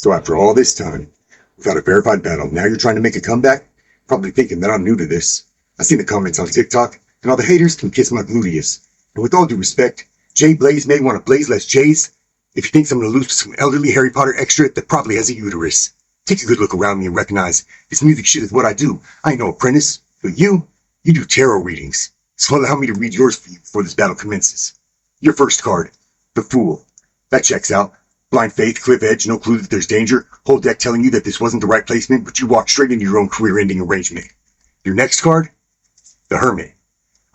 So after all this time, without a verified battle, now you're trying to make a comeback? Probably thinking that I'm new to this. I seen the comments on TikTok, and all the haters can kiss my gluteus. And with all due respect, Jay Blaze may want to blaze less Jays. If you think I'm going to lose to some elderly Harry Potter extra that probably has a uterus, take a good look around me and recognize this music shit is what I do. I ain't no apprentice, but you do tarot readings. So allow me to read yours for you before this battle commences. Your first card, the Fool. That checks out. Blind faith, cliff edge, no clue that there's danger. Whole deck telling you that this wasn't the right placement, but you walked straight into your own career-ending arrangement. Your next card, the Hermit.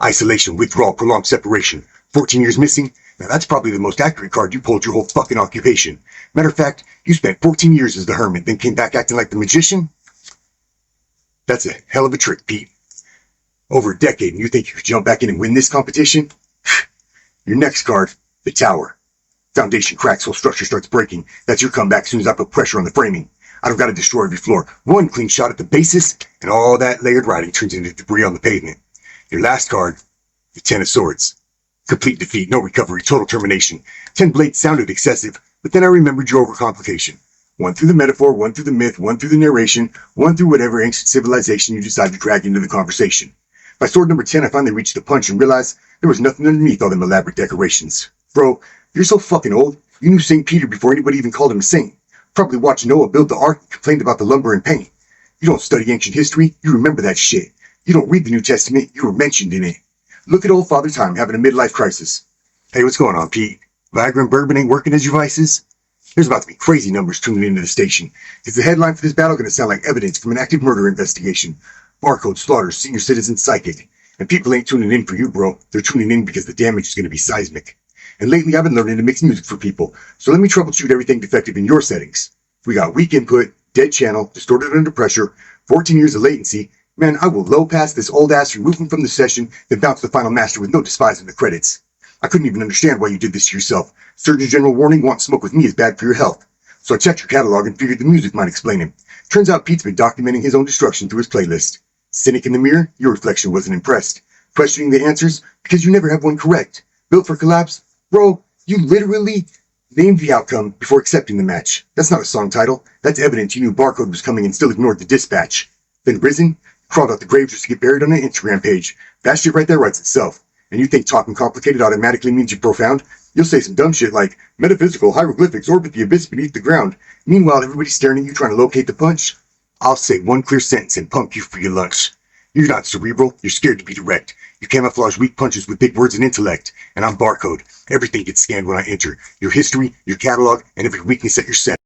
Isolation, withdrawal, prolonged separation. 14 years missing? Now that's probably the most accurate card you pulled your whole fucking occupation. Matter of fact, you spent 14 years as the Hermit, then came back acting like the Magician? That's a hell of a trick, Pete. Over a decade, and you think you could jump back in and win this competition? Your next card, the Tower. Foundation cracks, whole structure starts breaking. That's your comeback as soon as I put pressure on the framing. I don't gotta destroy every floor. One clean shot at the basis, and all that layered writing turns into debris on the pavement. Your last card, the Ten of Swords. Complete defeat, no recovery, total termination. 10 blades sounded excessive, but then I remembered your overcomplication. One through the metaphor, one through the myth, one through the narration, one through whatever ancient civilization you decide to drag into the conversation. By sword number 10, I finally reached the punch and realized there was nothing underneath all them elaborate decorations. Bro, you're so fucking old, you knew St. Peter before anybody even called him a saint. Probably watched Noah build the ark and complained about the lumber and paint. You don't study ancient history, you remember that shit. You don't read the New Testament, you were mentioned in it. Look at old Father Time having a midlife crisis. Hey, what's going on, Pete? Viagra and bourbon ain't working as your vices? There's about to be crazy numbers tuning into the station. Is the headline for this battle going to sound like evidence from an active murder investigation? Barr-Kode slaughters senior citizen psychic. And people ain't tuning in for you, bro. They're tuning in because the damage is going to be seismic. And lately I've been learning to mix music for people. So let me troubleshoot everything defective in your settings. We got weak input, dead channel, distorted under pressure, 14 years of latency. Man, I will low pass this old ass, remove him from the session, then bounce the final master with no despising the credits. I couldn't even understand why you did this to yourself. Surgeon General warning, want smoke with me is bad for your health. So I checked your catalog and figured the music might explain him. Turns out Pete's been documenting his own destruction through his playlist. Cynic in the mirror, your reflection wasn't impressed. Questioning the answers because you never have one correct. Built for collapse? Bro, you literally named the outcome before accepting the match. That's not a song title. That's evidence you knew Barr-Kode was coming and still ignored the dispatch. Then risen, crawled out the grave just to get buried on an Instagram page. That shit right there writes itself. And you think talking complicated automatically means you're profound? You'll say some dumb shit like, metaphysical hieroglyphics orbit the abyss beneath the ground. Meanwhile, everybody's staring at you trying to locate the punch. I'll say one clear sentence and pump you for your lunch. You're not cerebral, you're scared to be direct. You camouflage weak punches with big words and intellect. And I'm Barr-Kode. Everything gets scanned when I enter. Your history, your catalog, and every weakness at your set.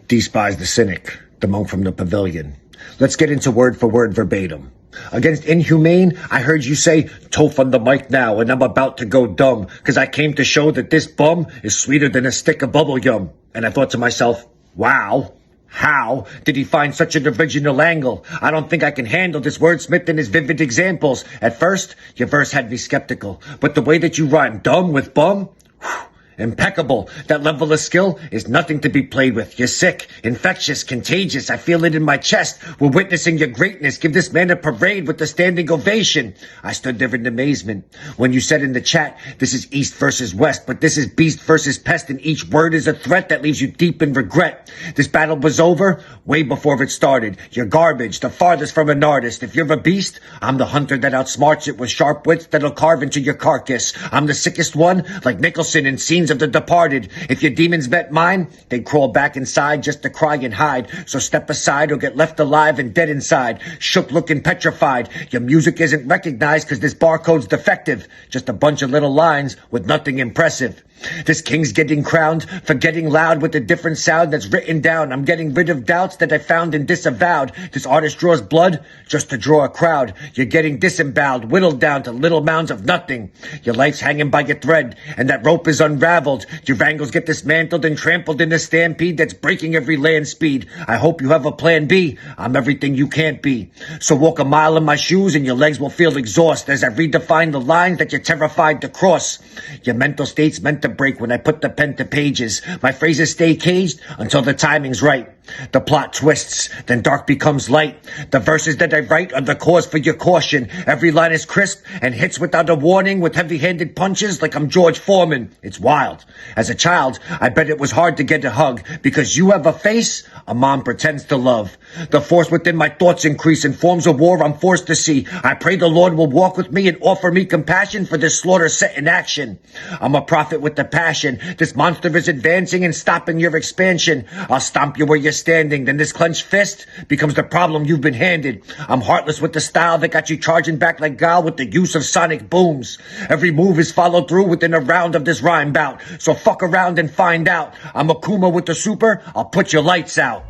DSPiiZE the cynic, the monk from the pavilion. Let's get into word for word verbatim. Against Inhumane, I heard you say, "Toph on the mic now, and I'm about to go dumb, cause I came to show that this bum is sweeter than a stick of bubble gum." And I thought to myself, wow, how did he find such an original angle? I don't think I can handle this wordsmith and his vivid examples. At first, your verse had me skeptical, but the way that you rhyme dumb with bum, whew, impeccable. That level of skill is nothing to be played with. You're sick, infectious, contagious. I feel it in my chest. We're witnessing your greatness. Give this man a parade with a standing ovation. I stood there in amazement when you said in the chat, this is East versus West, but this is Beast versus Pest, and each word is a threat that leaves you deep in regret. This battle was over way before it started. You're garbage, the farthest from an artist. If you're a beast, I'm the hunter that outsmarts it with sharp wits that'll carve into your carcass. I'm the sickest one, like Nicholson in scenes of The Departed. If your demons met mine, they'd crawl back inside just to cry and hide. So step aside or get left alive and dead inside. Shook, looking petrified. Your music isn't recognized cause this barcode's defective. Just a bunch of little lines with nothing impressive. This king's getting crowned for getting loud with a different sound that's written down. I'm getting rid of doubts that I found and disavowed. This artist draws blood just to draw a crowd. You're getting disemboweled, whittled down to little mounds of nothing. Your life's hanging by a thread, and that rope is unraveled. Your wrangles get dismantled and trampled in a stampede that's breaking every land speed. I hope you have a plan B. I'm everything you can't be. So walk a mile in my shoes and your legs will feel exhaust as I redefine the lines that you're terrified to cross. Your mental state's meant to break when I put the pen to pages. My phrases stay caged until the timing's right. The plot twists, then dark becomes light. The verses that I write are the cause for your caution. Every line is crisp and hits without a warning with heavy-handed punches like I'm George Foreman. It's wild. As a child, I bet it was hard to get a hug because you have a face a mom pretends to love. The force within my thoughts increase in forms of war I'm forced to see. I pray the Lord will walk with me and offer me compassion for this slaughter set in action. I'm a prophet with the passion. This monster is advancing and stopping your expansion. I'll stomp you where you're standing. Then this clenched fist becomes the problem you've been handed. I'm heartless with the style that got you charging back like Gal with the use of sonic booms. Every move is followed through within a round of this rhyme bout. So fuck around and find out. I'm a Kuma with the super. I'll put your lights out.